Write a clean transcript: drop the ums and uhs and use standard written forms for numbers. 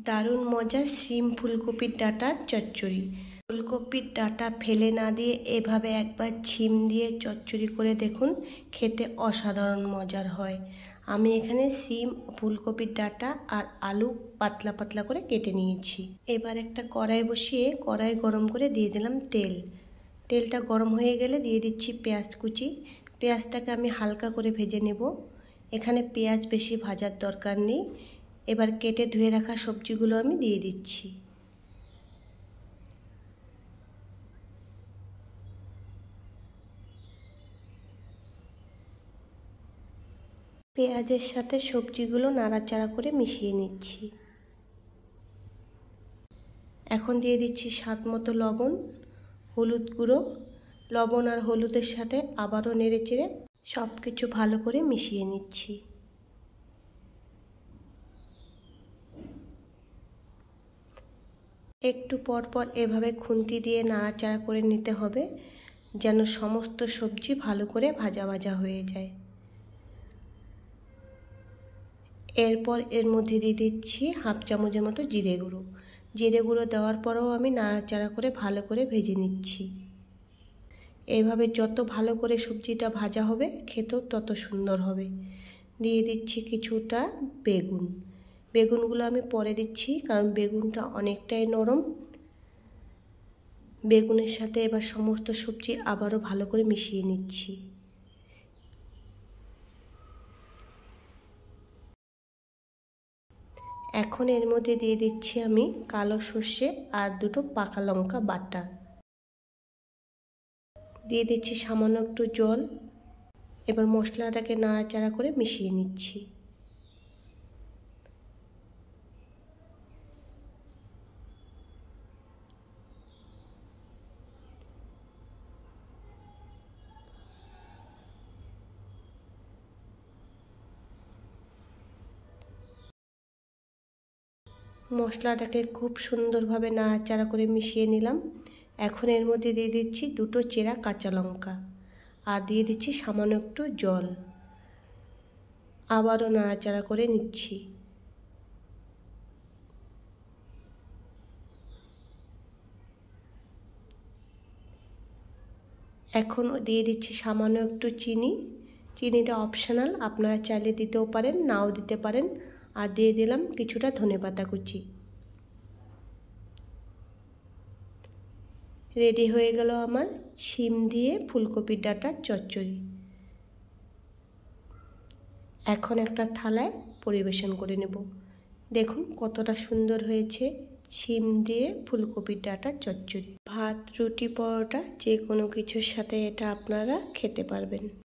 দারুণ মজা শিম ফুলকপির ডাঁটার চচ্চড়ি। ফুলকপির ডাঁটা ফেলে না দিয়ে এভাবে একবার শিম দিয়ে চচ্চড়ি করে দেখুন, খেতে অসাধারণ মজার হয়। আমি এখানে শিম, ফুলকপির ডাঁটা আর আলু পাতলা পাতলা করে কেটে নিয়েছি। এবার একটা কড়াই বসিয়ে কড়াই গরম করে দিয়ে দিলাম তেল। তেলটা গরম হয়ে গেলে দিয়ে দিচ্ছি পেঁয়াজ কুচি। পেঁয়াজটাকে আমি হালকা করে ভেজে নেব। এখানে পেঁয়াজ বেশি ভাজার দরকার নেই। এবার কেটে ধুয়ে রাখা সবজিগুলো আমি দিয়ে দিচ্ছি। পেঁয়াজের সাথে সবজিগুলো নাড়াচাড়া করে মিশিয়ে নিচ্ছি। এখন দিয়ে দিচ্ছি স্বাদ মতো লবণ, হলুদ গুঁড়ো। লবণ আর হলুদের সাথে আবারও নেড়েচেড়ে সব কিছু ভালো করে মিশিয়ে নিচ্ছি। একটু পর পর এভাবে খুন্তি দিয়ে নাড়াচাড়া করে নিতে হবে, যেন সমস্ত সবজি ভালো করে ভাজা ভাজা হয়ে যায়। এরপর এর মধ্যে দিয়ে দিচ্ছি হাফ চামচের মতো জিরে গুঁড়ো। জিরে গুঁড়ো দেওয়ার পরেও আমি নাড়াচাড়া করে ভালো করে ভেজে নিচ্ছি। এইভাবে যত ভালো করে সবজিটা ভাজা হবে খেতেও তত সুন্দর হবে। দিয়ে দিচ্ছি কিছুটা বেগুন। বেগুনগুলো আমি পরে দিচ্ছি, কারণ বেগুনটা অনেকটাই নরম। বেগুনের সাথে এবার সমস্ত সবজি আবারও ভালো করে মিশিয়ে নিচ্ছি। এখন এর মধ্যে দিয়ে দিচ্ছি আমি কালো সর্ষে আর দুটো পাকা লঙ্কা বাটা। দিয়ে দিচ্ছি সামান্য একটু জল। এবার মশলাটাকে নাড়াচাড়া করে মিশিয়ে নিচ্ছি। মশলাটাকে খুব সুন্দরভাবে নাড়াচাড়া করে মিশিয়ে নিলাম। এখন এর মধ্যে দিয়ে দিচ্ছি দুটো চেরা কাঁচা লঙ্কা আর দিয়ে দিচ্ছি সামান্য একটু জল। আবারও নাড়াচাড়া করে নিচ্ছি। এখন দিয়ে দিচ্ছি সামান্য একটু চিনি। চিনিটা অপশনাল, আপনারা চাইলে দিতেও পারেন, নাও দিতে পারেন। আর দিয়ে দিলাম কিছুটা ধনেপাতা কুচি। রেডি হয়ে গেল আমার শিম দিয়ে ফুলকপির ডাঁটার চচ্চড়ি। এখন একটা থালায় পরিবেশন করে নেব। দেখুন কতটা সুন্দর হয়েছে শিম দিয়ে ফুলকপির ডাঁটার চচ্চড়ি। ভাত, রুটি, পরোটা যে কোনো কিছুর সাথে এটা আপনারা খেতে পারবেন।